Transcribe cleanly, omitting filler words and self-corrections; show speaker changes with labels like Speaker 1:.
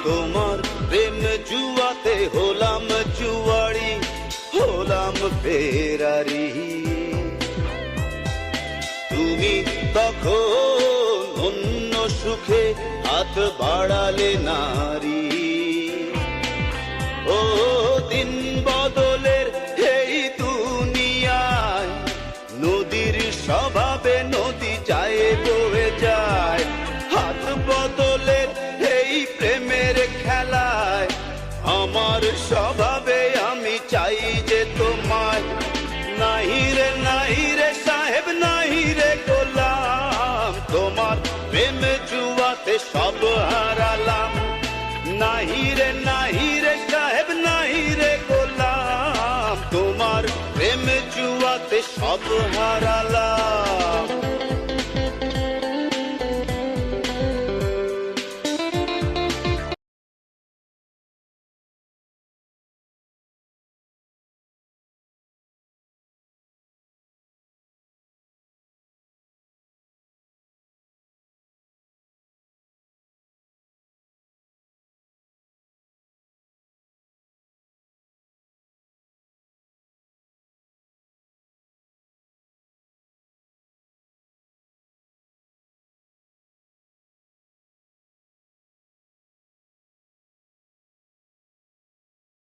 Speaker 1: তোমার প্রেম জুয়াতে হলাম জুয়ারি, হলাম ফেরারি। তুমি তখন অন্য সুখে হাত বাড়ালে নারী। ও দিন বদলের এই দুনিয়ায় নদীর স্বভাবে নদী যায় বয়ে যায়। হাত বদলের এই প্রেমের খেলায় আমার স্বভাবে আমি চাই যে তোমায়। নাহি রে সাহেব নাহি রে গোলাম, তোমার প্রেম জুয়াতে সব হারালাম। নাহি রে সাহেব নাহি রে গোলাম, তোমার প্রেম জুয়াতে সব হারালাম।